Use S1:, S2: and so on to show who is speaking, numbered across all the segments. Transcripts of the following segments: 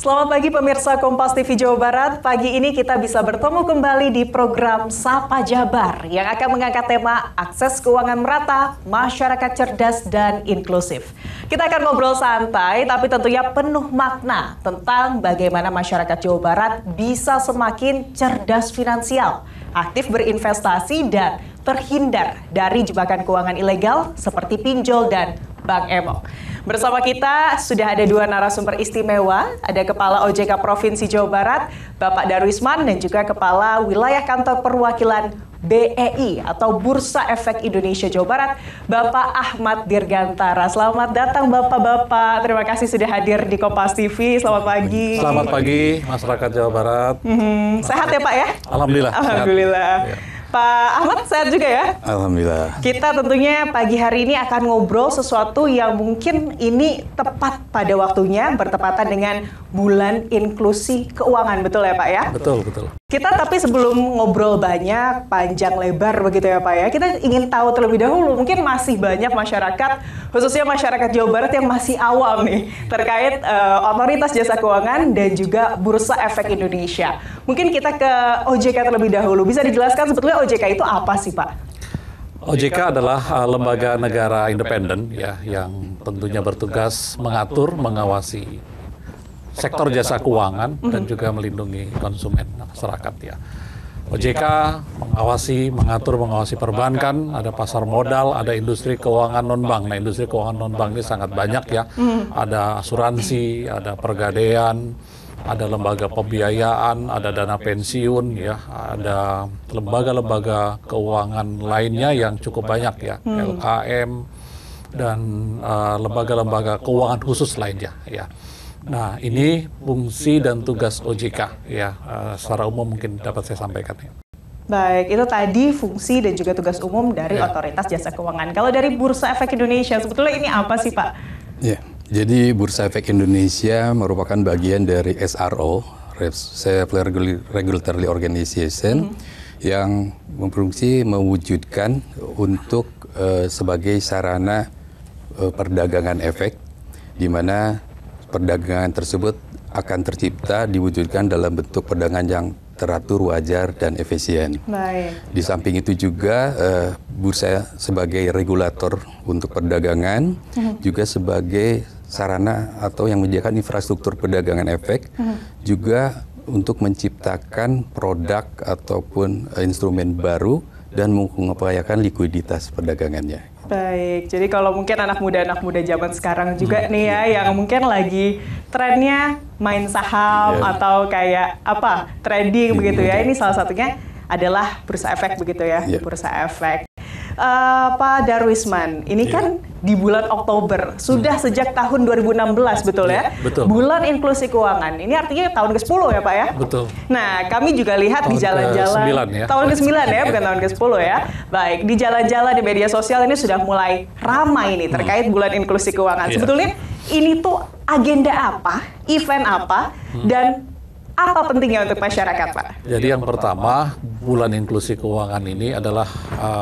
S1: Selamat pagi pemirsa Kompas TV Jawa Barat. Pagi ini kita bisa bertemu kembali di program Sapa Jabar yang akan mengangkat tema akses keuangan merata, masyarakat cerdas dan inklusif. Kita akan ngobrol santai tapi tentunya penuh makna tentang bagaimana masyarakat Jawa Barat bisa semakin cerdas finansial, aktif berinvestasi dan terhindar dari jebakan keuangan ilegal seperti pinjol dan Bank Emo. Bersama kita sudah ada dua narasumber istimewa, ada Kepala OJK Provinsi Jawa Barat, Bapak Darwisman, dan juga Kepala Wilayah Kantor Perwakilan BEI atau Bursa Efek Indonesia Jawa Barat, Bapak Ahmad Dirgantara. Selamat datang Bapak-Bapak, terima kasih sudah hadir di Kompas TV, selamat pagi.
S2: Selamat pagi masyarakat Jawa Barat.
S1: Sehat ya Pak ya?
S2: Alhamdulillah.
S1: Alhamdulillah.
S2: Ya.
S1: Pak Ahmad sehat juga ya?
S3: Alhamdulillah.
S1: Kita tentunya pagi hari ini akan ngobrol sesuatu yang mungkin ini tepat pada waktunya, bertepatan dengan bulan inklusi keuangan, betul ya Pak ya?
S2: Betul, betul.
S1: Kita tapi sebelum ngobrol banyak, panjang lebar begitu ya Pak ya, kita ingin tahu terlebih dahulu, mungkin masih banyak masyarakat, khususnya masyarakat Jawa Barat yang masih awam nih, terkait Otoritas Jasa Keuangan dan juga Bursa Efek Indonesia. Mungkin kita ke OJK terlebih dahulu, bisa dijelaskan sebetulnya OJK itu apa sih Pak?
S2: OJK adalah lembaga negara independen ya, yang tentunya bertugas mengatur, mengawasi sektor jasa keuangan dan juga melindungi konsumen masyarakat ya. OJK mengawasi, mengatur, mengawasi perbankan, ada pasar modal, ada industri keuangan non-bank. Nah, industri keuangan non-bank ini sangat banyak ya. Ada asuransi, ada pergadaian, ada lembaga pembiayaan, ada dana pensiun ya, ada lembaga-lembaga keuangan lainnya yang cukup banyak ya, LKM dan lembaga-lembaga keuangan khusus lainnya ya. Nah, ini fungsi dan tugas OJK ya, secara umum mungkin dapat saya sampaikan ya.
S1: Baik, itu tadi fungsi dan juga tugas umum dari Otoritas Jasa Keuangan. Kalau dari Bursa Efek Indonesia, sebetulnya ini apa sih Pak?
S3: Ya, jadi Bursa Efek Indonesia merupakan bagian dari SRO, Self Regulatory Organization, yang berfungsi mewujudkan untuk sebagai sarana perdagangan efek, di mana perdagangan tersebut akan tercipta diwujudkan dalam bentuk perdagangan yang teratur, wajar, dan efisien.
S1: Baik.
S3: Di samping itu juga Bursa sebagai regulator untuk perdagangan, juga sebagai sarana atau yang menyediakan infrastruktur perdagangan efek, juga untuk menciptakan produk ataupun instrumen baru dan mengupayakan likuiditas perdagangannya.
S1: Baik, jadi kalau mungkin anak muda zaman sekarang juga nih ya, yang mungkin lagi trennya main saham atau kayak apa, trading begitu ya, ini salah satunya adalah Bursa Efek begitu ya, Bursa Efek. Pak Darwisman, ini kan di bulan Oktober, sudah sejak tahun 2016 betul ya?
S2: Betul.
S1: Bulan inklusi keuangan, ini artinya tahun ke-10 ya Pak ya?
S2: Betul.
S1: Nah, kami juga lihat di jalan-jalan,
S2: ya.
S1: tahun ke-9 ya, bukan tahun ke-10 ya. Baik, di jalan-jalan di media sosial ini sudah mulai ramai nih terkait bulan inklusi keuangan. Sebetulnya ini tuh agenda apa, event apa, dan apa pentingnya untuk masyarakat, Pak?
S2: Jadi yang pertama, bulan inklusi keuangan ini adalah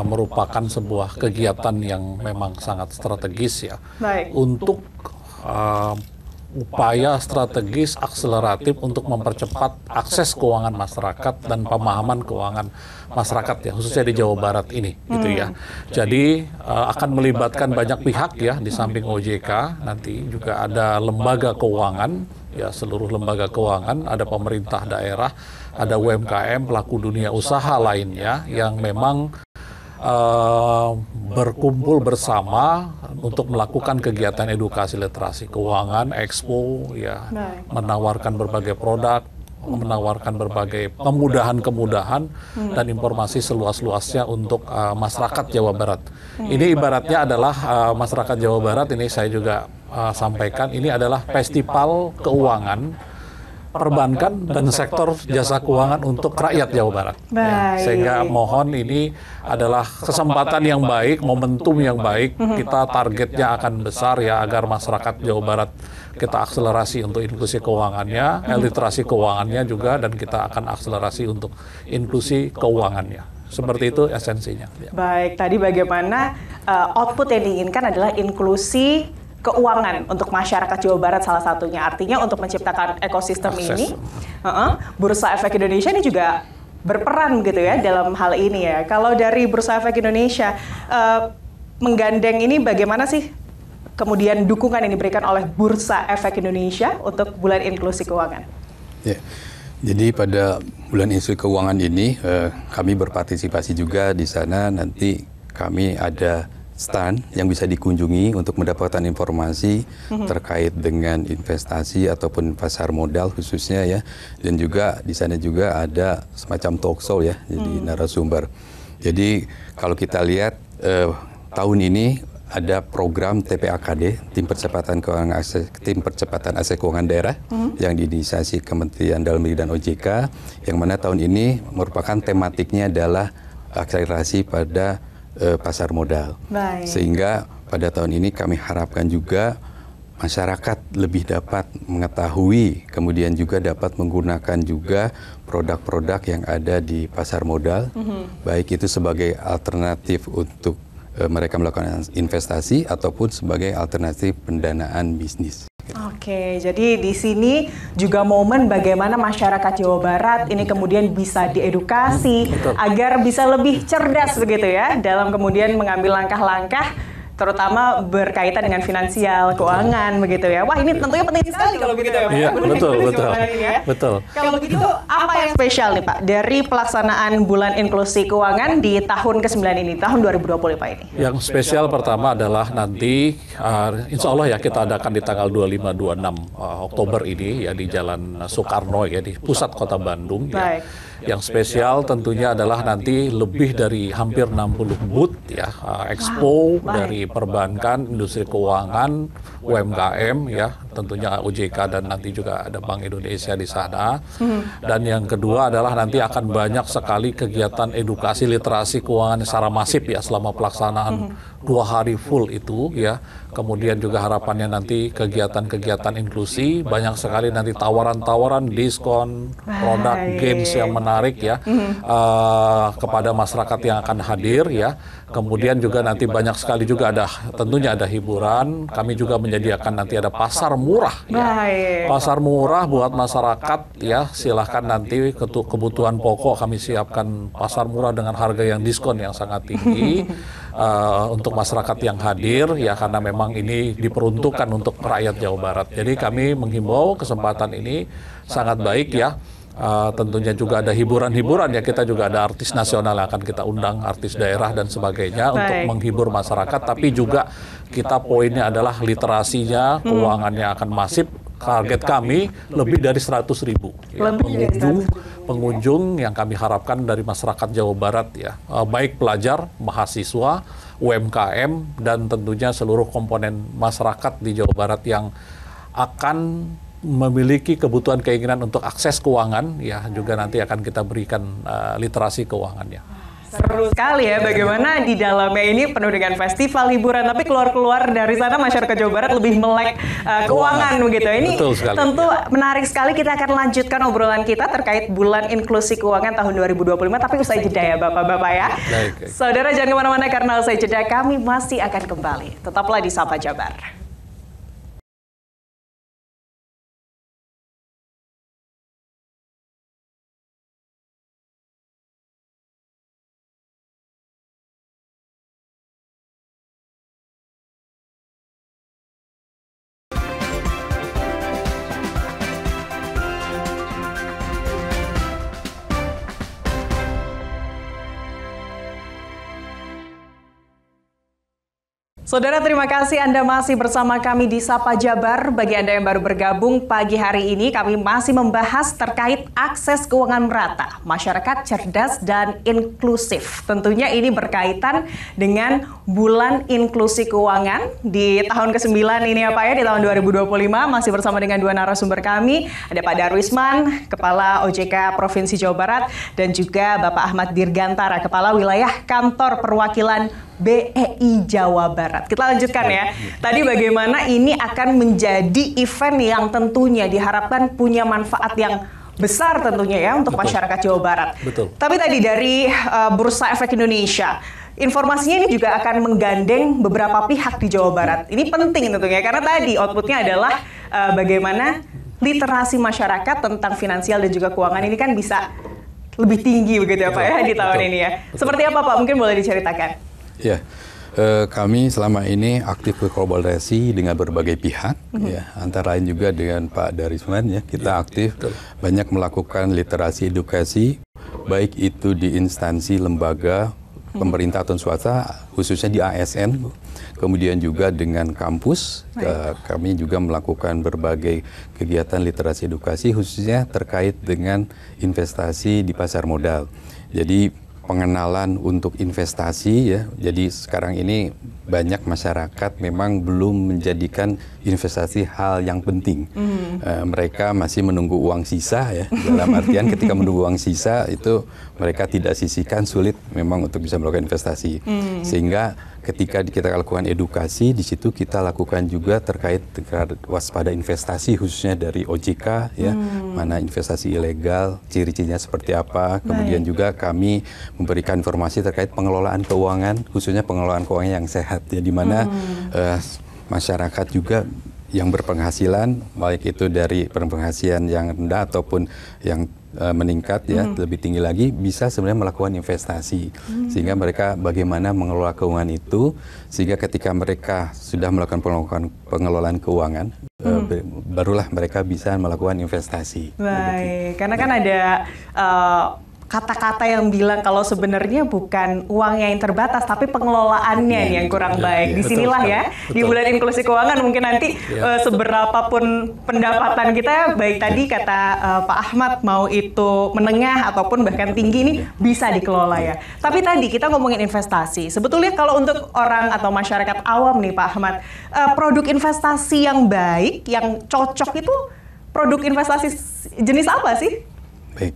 S2: merupakan sebuah kegiatan yang memang sangat strategis ya.
S1: Baik.
S2: Untuk upaya strategis akseleratif untuk mempercepat akses keuangan masyarakat dan pemahaman keuangan masyarakat ya, khususnya di Jawa Barat ini gitu ya. Jadi akan melibatkan banyak pihak ya, di samping OJK nanti juga ada lembaga keuangan ya, seluruh lembaga keuangan, ada pemerintah daerah, ada UMKM, pelaku dunia usaha lainnya yang memang berkumpul bersama untuk melakukan kegiatan edukasi literasi keuangan, expo, ya, menawarkan berbagai produk, menawarkan berbagai kemudahan-kemudahan dan informasi seluas-luasnya untuk masyarakat Jawa Barat. Ini ibaratnya adalah masyarakat Jawa Barat, ini saya juga sampaikan, ini adalah festival keuangan perbankan dan sektor jasa keuangan untuk rakyat Jawa Barat. Ya, sehingga mohon ini adalah kesempatan yang baik, momentum yang baik. Kita targetnya akan besar ya, agar masyarakat Jawa Barat kita akselerasi untuk inklusi keuangannya, literasi keuangannya juga, dan kita akan akselerasi untuk inklusi keuangannya. Seperti itu esensinya.
S1: Baik, tadi bagaimana output yang diinginkan adalah inklusi keuangan untuk masyarakat Jawa Barat salah satunya. Artinya untuk menciptakan ekosistem ini, Bursa Efek Indonesia ini juga berperan gitu ya dalam hal ini ya. Kalau dari Bursa Efek Indonesia menggandeng ini bagaimana sih kemudian dukungan yang diberikan oleh Bursa Efek Indonesia untuk bulan inklusi keuangan?
S3: Ya, jadi pada bulan inklusi keuangan ini kami berpartisipasi juga di sana. Nanti kami ada stand yang bisa dikunjungi untuk mendapatkan informasi terkait dengan investasi ataupun pasar modal khususnya ya. Dan juga di sana juga ada semacam talk show ya, jadi narasumber. Jadi kalau kita lihat tahun ini ada program TPAKD, Tim Percepatan Akses Keuangan Daerah, yang diinisiasi Kementerian Dalam Negeri dan OJK, yang mana tahun ini merupakan tematiknya adalah akselerasi pada pasar modal.
S1: Baik.
S3: Sehingga pada tahun ini kami harapkan juga masyarakat lebih dapat mengetahui, kemudian juga dapat menggunakan juga produk-produk yang ada di pasar modal, baik itu sebagai alternatif untuk mereka melakukan investasi ataupun sebagai alternatif pendanaan bisnis.
S1: Oke, jadi di sini juga momen bagaimana masyarakat Jawa Barat ini kemudian bisa diedukasi agar bisa lebih cerdas begitu ya dalam kemudian mengambil langkah-langkah terutama berkaitan dengan finansial, keuangan begitu ya. Wah, ini tentunya penting sekali kalau begitu ya Pak.
S2: Iya, betul.
S1: Ya.
S2: Betul.
S1: Kalau begitu apa yang spesial nih Pak dari pelaksanaan bulan inklusi keuangan di tahun ke-9 ini, tahun 2020 Pak ini?
S2: Yang spesial pertama adalah nanti insya Allah ya kita adakan di tanggal 25-26 Oktober ini ya di Jalan Soekarno ya di pusat kota Bandung ya. Yang spesial tentunya adalah nanti lebih dari hampir 60 booth ya, expo dari perbankan, industri keuangan, UMKM ya, tentunya OJK dan nanti juga ada Bank Indonesia di sana. Dan yang kedua adalah nanti akan banyak sekali kegiatan edukasi literasi keuangan secara masif ya selama pelaksanaan 2 hari full itu ya. Kemudian juga harapannya nanti kegiatan-kegiatan inklusi, banyak sekali nanti tawaran-tawaran diskon, produk games yang menarik ya kepada masyarakat yang akan hadir ya. Kemudian juga nanti banyak sekali juga ada tentunya ada hiburan. Kami juga menyediakan nanti ada pasar murah ya. Pasar murah buat masyarakat ya. Silahkan nanti kebutuhan pokok kami siapkan pasar murah dengan harga yang diskon yang sangat tinggi untuk masyarakat yang hadir ya, karena memang ini diperuntukkan untuk rakyat Jawa Barat. Jadi kami menghimbau kesempatan ini sangat baik ya. Tentunya juga ada hiburan-hiburan ya, kita juga ada artis nasional yang akan kita undang, artis daerah dan sebagainya untuk menghibur masyarakat, tapi juga kita poinnya adalah literasinya, keuangannya akan masif. Target kami lebih dari 100.000 ya, pengunjung yang kami harapkan dari masyarakat Jawa Barat ya, baik pelajar, mahasiswa, UMKM dan tentunya seluruh komponen masyarakat di Jawa Barat yang akan memiliki kebutuhan keinginan untuk akses keuangan ya, juga nanti akan kita berikan literasi keuangannya.
S1: Seru sekali ya bagaimana di dalamnya ini penuh dengan festival hiburan, tapi keluar-keluar dari sana masyarakat Jawa Barat lebih melek keuangan begitu. Ini tentu menarik sekali. Kita akan lanjutkan obrolan kita terkait bulan inklusi keuangan tahun 2025, tapi usai jeda ya Bapak-Bapak ya. Saudara jangan kemana-mana karena usai jeda kami masih akan kembali. Tetaplah di Sapa Jabar. Saudara, terima kasih Anda masih bersama kami di Sapa Jabar. Bagi Anda yang baru bergabung pagi hari ini, kami masih membahas terkait akses keuangan merata, masyarakat cerdas dan inklusif. Tentunya ini berkaitan dengan bulan inklusi keuangan di tahun ke-9 ini ya Pak ya, di tahun 2025. Masih bersama dengan dua narasumber kami, ada Pak Darwisman, Kepala OJK Provinsi Jawa Barat, dan juga Bapak Ahmad Dirgantara, Kepala Wilayah Kantor Perwakilan BEI Jawa Barat. Kita lanjutkan ya. Tadi bagaimana ini akan menjadi event yang tentunya diharapkan punya manfaat yang besar tentunya ya untuk masyarakat Jawa Barat.
S2: Betul.
S1: Tapi tadi dari Bursa Efek Indonesia, informasinya ini juga akan menggandeng beberapa pihak di Jawa Barat. Ini penting tentunya karena tadi outputnya adalah bagaimana literasi masyarakat tentang finansial dan juga keuangan ini kan bisa lebih tinggi begitu ya Pak ya di tahun ini ya. Seperti apa Pak? Mungkin boleh diceritakan.
S3: Ya. Kami selama ini aktif berkolaborasi dengan berbagai pihak, ya, antara lain juga dengan Pak Darisman, ya, kita aktif banyak melakukan literasi edukasi, baik itu di instansi lembaga pemerintah atau swasta, khususnya di ASN, kemudian juga dengan kampus, kami juga melakukan berbagai kegiatan literasi edukasi, khususnya terkait dengan investasi di pasar modal. Jadi pengenalan untuk investasi, ya. Jadi sekarang ini banyak masyarakat memang belum menjadikan investasi hal yang penting. Mereka masih menunggu uang sisa, ya. Dalam artian ketika menunggu uang sisa itu mereka tidak sisihkan, sulit memang untuk bisa melakukan investasi. Sehingga ketika kita lakukan edukasi, di situ kita lakukan juga terkait dengan waspada investasi, khususnya dari OJK, ya, mana investasi ilegal, ciri-cirinya seperti apa. Kemudian juga kami memberikan informasi terkait pengelolaan keuangan, khususnya pengelolaan keuangan yang sehat, ya, di mana masyarakat juga yang berpenghasilan, baik itu dari penghasilan yang rendah ataupun yang meningkat, ya, lebih tinggi lagi, bisa sebenarnya melakukan investasi. Sehingga mereka bagaimana mengelola keuangan itu, sehingga ketika mereka sudah melakukan pengelolaan keuangan, barulah mereka bisa melakukan investasi.
S1: Baik, karena kan ada kata-kata yang bilang kalau sebenarnya bukan uangnya yang terbatas, tapi pengelolaannya yang kurang baik. Disinilah ya, di bulan inklusi keuangan mungkin nanti seberapapun pendapatan kita, baik tadi kata Pak Ahmad, mau itu menengah ataupun bahkan tinggi, ini bisa dikelola ya. Tapi tadi kita ngomongin investasi. Sebetulnya kalau untuk orang atau masyarakat awam nih Pak Ahmad, produk investasi yang baik, yang cocok itu produk investasi jenis apa sih?
S3: Baik.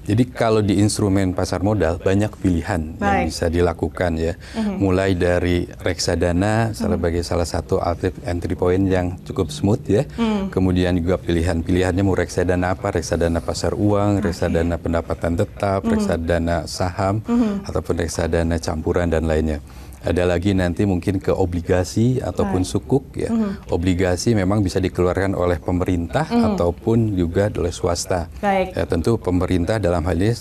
S3: Jadi kalau di instrumen pasar modal banyak pilihan yang bisa dilakukan, ya. Mulai dari reksadana sebagai salah satu alternatif entry point yang cukup smooth, ya. Kemudian juga pilihannya mau reksadana apa? Reksadana pasar uang, reksadana pendapatan tetap, reksadana saham, ataupun reksadana campuran dan lainnya. Ada lagi nanti mungkin ke obligasi ataupun sukuk, ya. Obligasi memang bisa dikeluarkan oleh pemerintah ataupun juga oleh swasta. Ya, tentu pemerintah dalam hal ini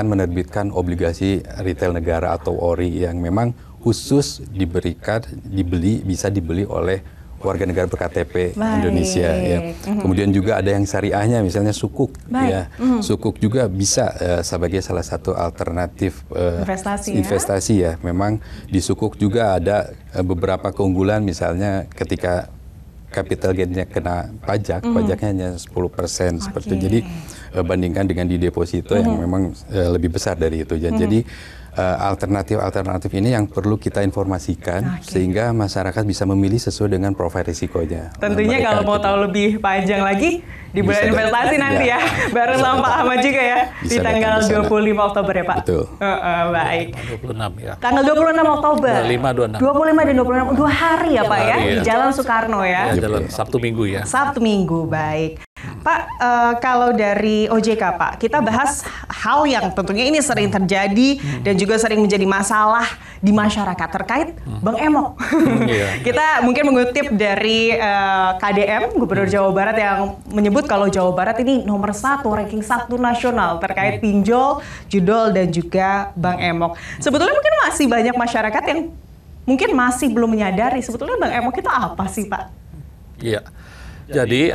S3: menerbitkan obligasi retail negara atau ORI yang memang khusus bisa dibeli oleh warga negara berKTP Indonesia, ya. Kemudian juga ada yang syariahnya, misalnya sukuk, ya. Sukuk juga bisa sebagai salah satu alternatif investasi, ya. Memang di sukuk juga ada beberapa keunggulan, misalnya ketika capital gain-nya kena pajak, pajaknya hanya 10% seperti itu. Jadi bandingkan dengan di deposito yang memang lebih besar dari itu. Jadi alternatif ini yang perlu kita informasikan sehingga masyarakat bisa memilih sesuai dengan profil risikonya.
S1: Tentunya kalau mau tahu lebih panjang lagi di bulan investasi nanti ya, bareng sama Pak Ahmad juga ya, di tanggal 25 Oktober ya Pak?
S3: Betul.
S1: Baik.
S2: 26 ya.
S1: Tanggal 26 Oktober.
S2: 25
S1: dan 26, 2 hari ya Pak ya, di Jalan Soekarno ya.
S2: Jalan Sabtu Minggu ya.
S1: Sabtu Minggu, baik. Pak, kalau dari OJK Pak, kita bahas hal yang tentunya ini sering terjadi dan juga sering menjadi masalah di masyarakat terkait Bang Emok. Kita mungkin mengutip dari KDM, Gubernur Jawa Barat, yang menyebut kalau Jawa Barat ini nomor 1, ranking 1 nasional terkait pinjol, judol, dan juga Bang Emok. Sebetulnya mungkin masih banyak masyarakat yang mungkin masih belum menyadari sebetulnya Bang Emok itu apa sih Pak?
S2: Iya. Jadi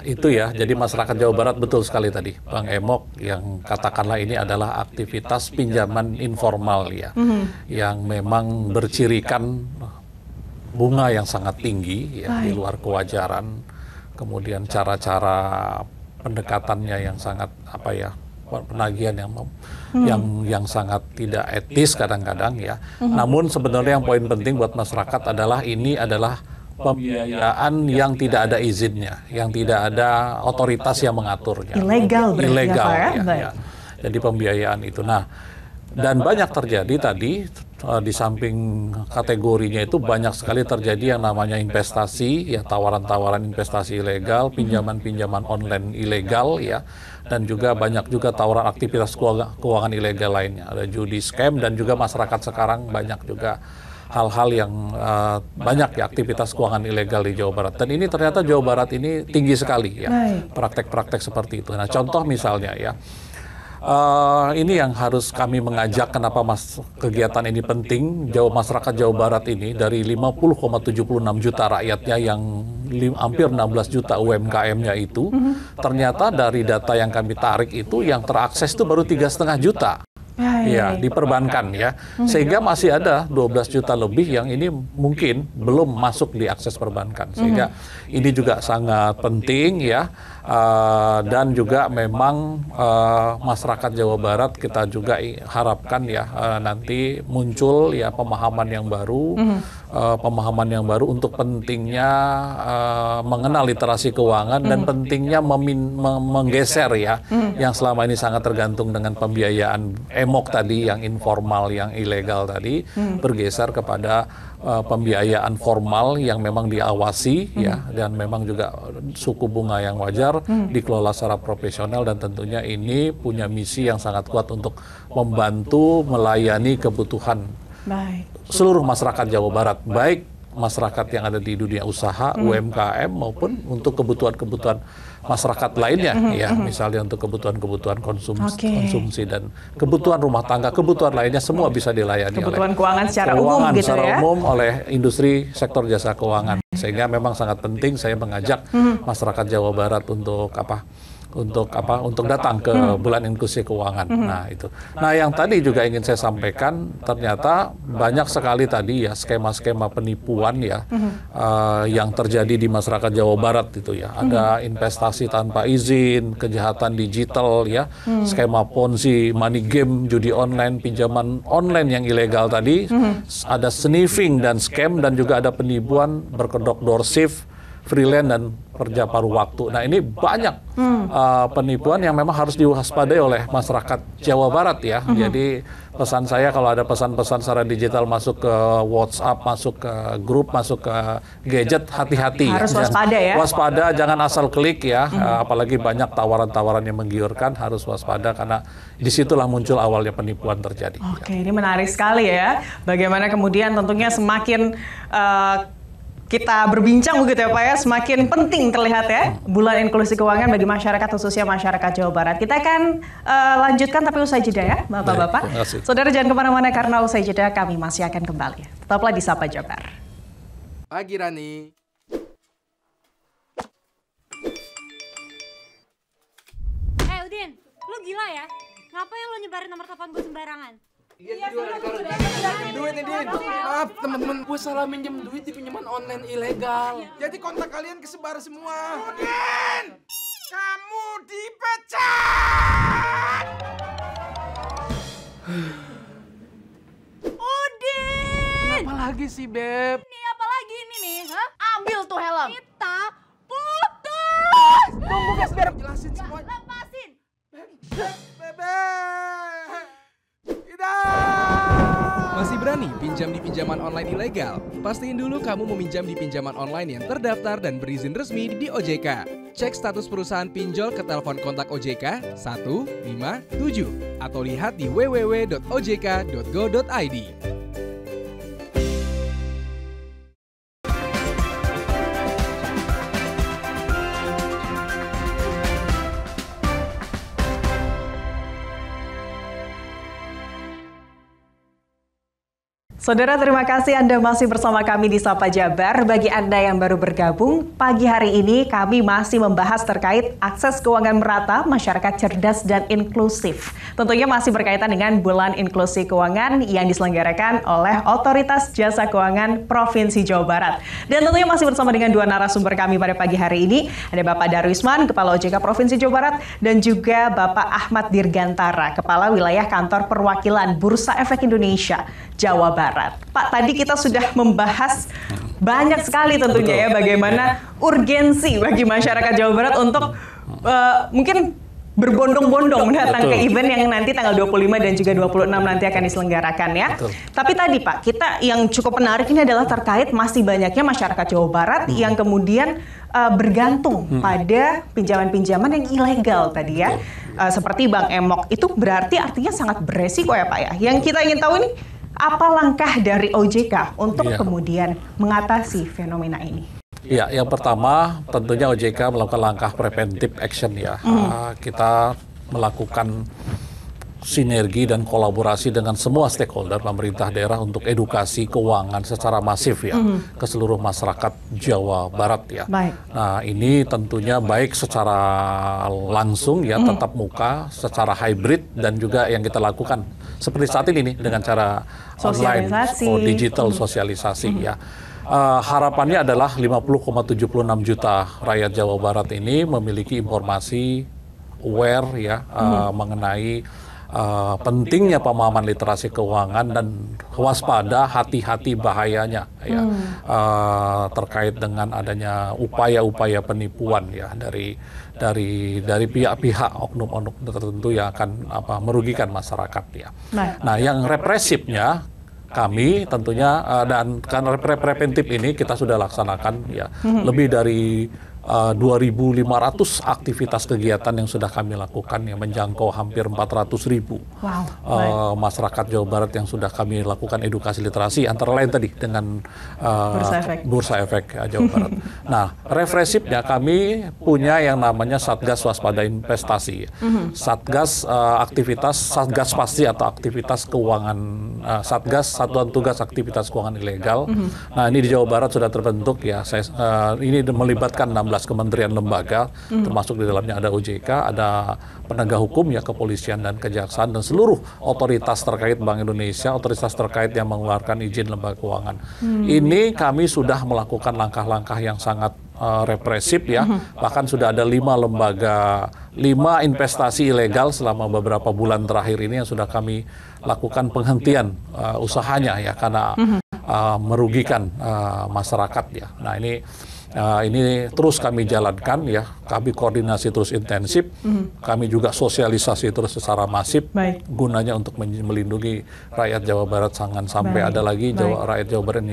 S2: itu ya, jadi masyarakat Jawa Barat betul sekali tadi, Bang Emok yang katakanlah ini adalah aktivitas pinjaman informal ya, yang memang bercirikan bunga yang sangat tinggi ya, di luar kewajaran, kemudian cara-cara pendekatannya yang sangat penagihan yang sangat tidak etis kadang-kadang ya. Namun sebenarnya yang poin penting buat masyarakat adalah ini adalah pembiayaan yang tidak ada izinnya, yang tidak ada otoritas yang mengaturnya.
S1: Ilegal
S2: ya. Jadi pembiayaan itu. Nah, dan banyak terjadi tadi di samping kategorinya itu banyak sekali terjadi yang namanya investasi, ya tawaran-tawaran investasi ilegal, pinjaman-pinjaman online ilegal, ya, dan juga banyak juga tawaran aktivitas keuangan ilegal lainnya. Ada judi scam dan juga masyarakat sekarang banyak juga hal-hal yang banyak ya aktivitas keuangan ilegal di Jawa Barat. Dan ini ternyata Jawa Barat ini tinggi sekali ya praktek-praktek seperti itu. Nah contoh misalnya ya, ini yang harus kami mengajak kenapa kegiatan ini penting. Masyarakat Jawa Barat ini dari 50,76 juta rakyatnya yang hampir 16 juta UMKM-nya itu, ternyata dari data yang kami tarik itu yang terakses itu baru 3,5 juta. Ya, diperbankan ya. Sehingga masih ada 12 juta lebih yang ini mungkin belum masuk di akses perbankan. Sehingga ini juga sangat penting ya. Dan juga memang masyarakat Jawa Barat kita juga harapkan ya nanti muncul ya pemahaman yang baru, untuk pentingnya mengenal literasi keuangan dan pentingnya menggeser ya yang selama ini sangat tergantung dengan pembiayaan emok tadi yang informal, yang ilegal tadi, bergeser kepada pembiayaan formal yang memang diawasi ya, dan memang juga suku bunga yang wajar dikelola secara profesional, dan tentunya ini punya misi yang sangat kuat untuk membantu melayani kebutuhan seluruh masyarakat Jawa Barat, baik masyarakat yang ada di dunia usaha, UMKM, maupun untuk kebutuhan-kebutuhan masyarakat lainnya, ya, misalnya untuk kebutuhan-kebutuhan konsumsi dan kebutuhan rumah tangga, kebutuhan lainnya semua bisa dilayani
S1: kebutuhan keuangan secara umum gitu ya,
S2: oleh industri sektor jasa keuangan. Sehingga memang sangat penting saya mengajak masyarakat Jawa Barat untuk datang ke bulan inklusi keuangan. Nah itu. Nah yang tadi juga ingin saya sampaikan, ternyata banyak sekali tadi ya skema-skema penipuan ya yang terjadi di masyarakat Jawa Barat itu ya. Ada investasi tanpa izin, kejahatan digital ya, skema ponzi, money game, judi online, pinjaman online yang ilegal tadi, ada sniffing dan scam, dan juga ada penipuan berkedok doorship, freelance dan kerja paruh waktu. Nah ini banyak penipuan yang memang harus diwaspadai oleh masyarakat Jawa Barat ya. Jadi pesan saya kalau ada pesan-pesan secara digital masuk ke WhatsApp, masuk ke grup, masuk ke gadget, hati-hati.
S1: Harus waspada ya.
S2: Waspada, jangan asal klik ya. Apalagi banyak tawaran-tawaran yang menggiurkan, harus waspada karena disitulah muncul awalnya penipuan terjadi.
S1: Oke, ini menarik sekali ya. Bagaimana kemudian tentunya semakin kita berbincang begitu ya Pak ya, semakin penting terlihat ya bulan inklusi keuangan bagi masyarakat, khususnya masyarakat Jawa Barat. Kita akan lanjutkan tapi usai jeda ya Bapak-Bapak. Saudara jangan kemana-mana karena usai jeda kami masih akan kembali. Tetaplah di Sapa Jabar.
S4: Pagi Rani.
S5: Udin, lu gila ya? Ngapain lu nyebarin nomor telepon gue sembarangan?
S4: Iya, duit nih, Din. Maaf, teman-teman, gue salah minjem duit di pinjaman online ilegal. Jadi kontak kalian kesebar semua. Udin! Kamu dipecat!
S5: Udin!
S4: Apa lagi sih, Beb?
S5: Ini apa lagi ini nih, ha? Ambil tuh helm. Kita putus!
S4: Tunggu guys, biar jelasin semua.
S5: Lepasin!
S6: Masih berani pinjam di pinjaman online ilegal? Pastiin dulu kamu meminjam di pinjaman online yang terdaftar dan berizin resmi di OJK. Cek status perusahaan pinjol ke telepon kontak OJK 157 atau lihat di www.ojk.go.id.
S1: Saudara, terima kasih Anda masih bersama kami di Sapa Jabar. Bagi Anda yang baru bergabung, pagi hari ini kami masih membahas terkait akses keuangan merata, masyarakat cerdas dan inklusif. Tentunya masih berkaitan dengan Bulan Inklusi Keuangan yang diselenggarakan oleh Otoritas Jasa Keuangan Provinsi Jawa Barat. Dan tentunya masih bersama dengan dua narasumber kami pada pagi hari ini. Ada Bapak Darwisman, Kepala OJK Provinsi Jawa Barat, dan juga Bapak Ahmad Dirgantara, Kepala Wilayah Kantor Perwakilan Bursa Efek Indonesia, Jawa Barat. Pak, tadi kita sudah membahas banyak sekali tentunya ya bagaimana urgensi bagi masyarakat Jawa Barat untuk mungkin berbondong-bondong datang
S2: Betul.
S1: ke event yang nanti tanggal 25 dan juga 26 nanti akan diselenggarakan ya.
S2: Betul.
S1: Tapi tadi Pak, kita yang cukup menarik ini adalah terkait masih banyaknya masyarakat Jawa Barat yang kemudian bergantung pada pinjaman-pinjaman yang ilegal tadi ya. Seperti Bang Emok, itu berarti artinya sangat beresiko ya Pak ya. Yang kita ingin tahu ini, apa langkah dari OJK untuk kemudian mengatasi fenomena ini?
S2: Ya, yang pertama tentunya OJK melakukan langkah preventive action ya. Kita melakukan sinergi dan kolaborasi dengan semua stakeholder pemerintah daerah untuk edukasi keuangan secara masif ya ke seluruh masyarakat Jawa Barat ya.
S1: Baik.
S2: Nah, ini tentunya baik secara langsung ya tatap muka, secara hybrid dan juga yang kita lakukan seperti saat ini nih dengan cara online
S1: Sosialisasi.
S2: digital sosialisasi ya. Harapannya adalah 50,76 juta rakyat Jawa Barat ini memiliki informasi aware ya mengenai pentingnya pemahaman literasi keuangan dan waspada hati-hati bahayanya ya terkait dengan adanya upaya-upaya penipuan ya dari pihak-pihak oknum-oknum tertentu yang akan merugikan masyarakat ya. Nah, yang represifnya kami tentunya dan karena preventif ini kita sudah laksanakan ya lebih dari 2.500 aktivitas kegiatan yang sudah kami lakukan yang menjangkau hampir 400.000 masyarakat Jawa Barat yang sudah kami lakukan edukasi literasi antara lain tadi dengan Bursa Efek Jawa Barat. Nah, represifnya kami punya yang namanya Satgas Waspada Investasi, Satgas Satgas Pasti atau aktivitas keuangan Satgas Satuan Tugas Aktivitas Keuangan Ilegal. Nah, ini di Jawa Barat sudah terbentuk ya. Ini melibatkan 16 kementerian lembaga, termasuk di dalamnya ada OJK, ada penegak hukum ya, kepolisian dan kejaksaan dan seluruh otoritas terkait Bank Indonesia, otoritas terkait yang mengeluarkan izin lembaga keuangan. Ini kami sudah melakukan langkah-langkah yang sangat represif ya, bahkan sudah ada 5 lembaga, 5 investasi ilegal selama beberapa bulan terakhir ini yang sudah kami lakukan penghentian usahanya ya karena merugikan masyarakat ya. Nah, ini terus kami jalankan ya, kami koordinasi terus intensif, kami juga sosialisasi terus secara masif, gunanya untuk melindungi rakyat Jawa Barat jangan sampai ada lagi rakyat Jawa Barat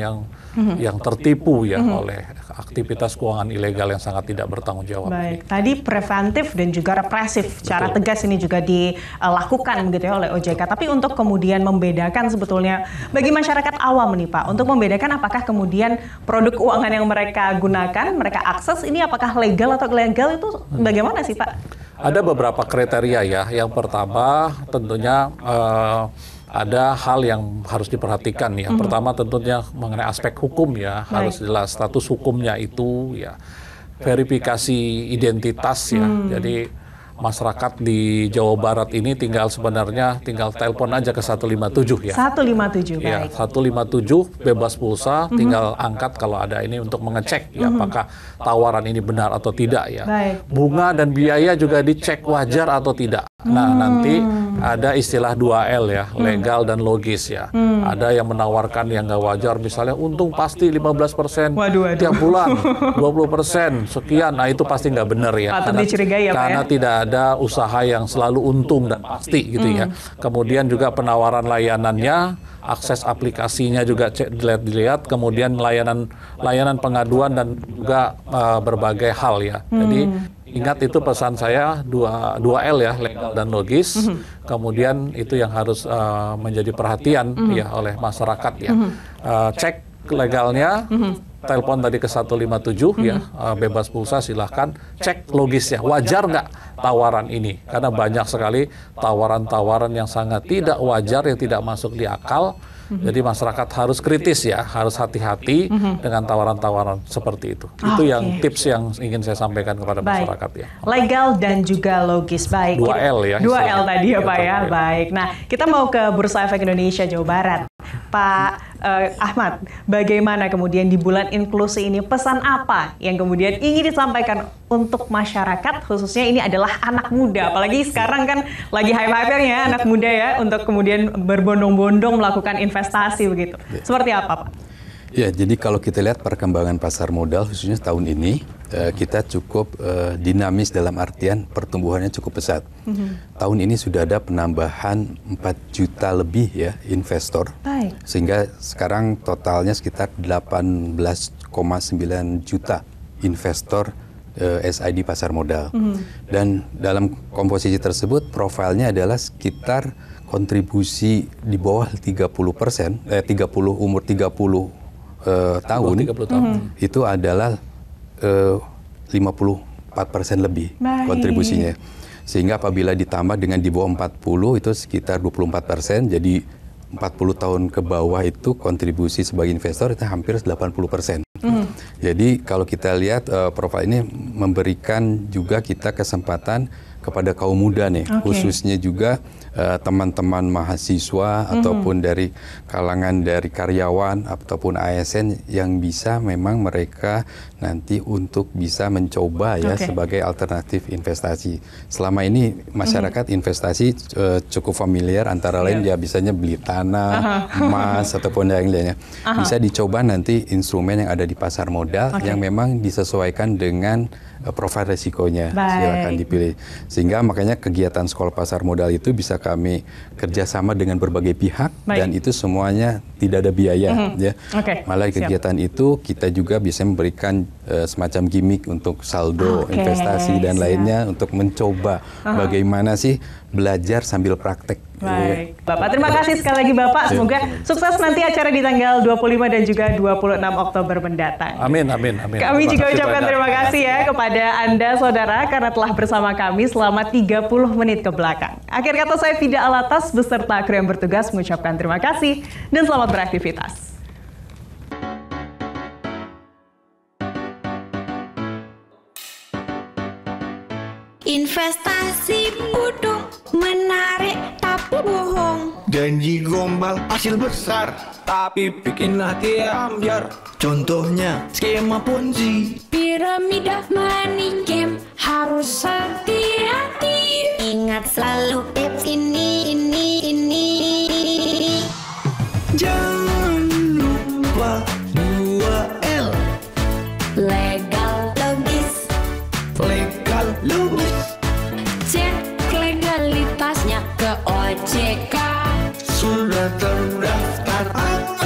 S2: yang tertipu ya oleh aktivitas keuangan ilegal yang sangat tidak bertanggung jawab.
S1: Baik, tadi preventif dan juga represif, cara tegas ini juga dilakukan gitu ya oleh OJK. Tapi untuk kemudian membedakan sebetulnya bagi masyarakat awam nih Pak, untuk membedakan apakah kemudian produk keuangan yang mereka gunakan, mereka akses ini apakah legal atau ilegal itu bagaimana sih Pak?
S2: Ada beberapa kriteria ya. Yang pertama tentunya ada hal yang harus diperhatikan ya. Pertama tentunya mengenai aspek hukum ya, harus jelas status hukumnya itu ya. Verifikasi identitas ya. Jadi masyarakat di Jawa Barat ini tinggal telepon aja ke 157 ya.
S1: 157,
S2: ya,
S1: baik.
S2: 157 bebas pulsa, tinggal angkat kalau ada ini untuk mengecek ya apakah tawaran ini benar atau tidak ya.
S1: Baik.
S2: Bunga dan biaya juga dicek wajar atau tidak. Nah, nanti ada istilah 2L ya, legal dan logis ya. Ada yang menawarkan yang nggak wajar, misalnya untung pasti 15% tiap bulan, 20% sekian. Nah, itu pasti nggak benar ya.
S1: Patut dicurigai ya, Pak,
S2: karena
S1: ya?
S2: tidak ada usaha yang selalu untung dan pasti gitu ya. Kemudian juga penawaran layanannya, akses aplikasinya juga dilihat, kemudian layanan pengaduan dan juga berbagai hal ya. Jadi ingat itu pesan saya 2L ya, legal dan logis. Kemudian itu yang harus menjadi perhatian ya oleh masyarakat ya. Cek legalnya, telepon tadi ke 157 ya, bebas pulsa silahkan. Cek logisnya, wajar nggak tawaran ini? Karena banyak sekali tawaran-tawaran yang sangat tidak wajar, yang tidak masuk di akal. Jadi masyarakat harus kritis ya, harus hati-hati dengan tawaran-tawaran seperti itu. Itu yang tips yang ingin saya sampaikan kepada masyarakat ya.
S1: Legal dan juga logis, baik.
S2: 2L ya.
S1: 2L tadi ya Pak ya, baik. Nah, kita mau ke Bursa Efek Indonesia Jawa Barat. Pak Ahmad, bagaimana kemudian di bulan inklusi ini, pesan apa yang kemudian ingin disampaikan untuk masyarakat, khususnya ini adalah anak muda, apalagi sekarang kan lagi hype-hype-nya anak muda ya, untuk kemudian berbondong-bondong melakukan investasi begitu. Seperti apa Pak?
S3: Ya, jadi kalau kita lihat perkembangan pasar modal khususnya tahun ini, kita cukup dinamis dalam artian pertumbuhannya cukup pesat. Tahun ini sudah ada penambahan 4 juta lebih ya investor, sehingga sekarang totalnya sekitar 18,9 juta investor SID pasar modal. Dan dalam komposisi tersebut profilnya adalah sekitar kontribusi di bawah 30%, 30 umur 30 tahun, 30 tahun. Itu adalah 54% lebih kontribusinya. Sehingga apabila ditambah dengan di bawah 40 itu sekitar 24%, jadi 40 tahun ke bawah itu kontribusi sebagai investor itu hampir 80%. Jadi kalau kita lihat profil ini memberikan juga kita kesempatan kepada kaum muda nih, khususnya juga teman-teman mahasiswa ataupun dari kalangan dari karyawan ataupun ASN yang bisa memang mereka nanti untuk bisa mencoba ya sebagai alternatif investasi. Selama ini masyarakat investasi cukup familiar, antara lain ya biasanya beli tanah, emas ataupun yang lainnya. Bisa dicoba nanti instrumen yang ada di pasar modal yang memang disesuaikan dengan profil resikonya. Silakan dipilih. Sehingga makanya kegiatan sekolah pasar modal itu bisa kami kerjasama dengan berbagai pihak dan itu semuanya tidak ada biaya ya. Malah kegiatan itu kita juga bisa memberikan semacam gimmick untuk saldo investasi dan lainnya untuk mencoba bagaimana sih belajar sambil praktek.
S1: Baik, Bapak terima kasih sekali lagi Bapak. Semoga sukses nanti acara di tanggal 25 dan juga 26 Oktober mendatang.
S2: Amin, amin, amin.
S1: Kami juga ucapkan terima kasih ya kepada Anda saudara karena telah bersama kami selama 30 menit ke belakang. Akhir kata saya Fida Alatas beserta kru yang bertugas mengucapkan terima kasih dan selamat beraktivitas.
S7: Investasi bodong, menarik tapi bohong.
S8: Janji gombal hasil besar, tapi bikin hati ambiar. Contohnya skema Ponzi,
S7: Piramida money game, harus hati-hati. Ingat selalu tips ini.
S8: jangan lupa 2L.
S7: Legal, logis,
S8: Legal, logis.
S7: cek legalitasnya ke OJK.
S8: Sudah terdaftar.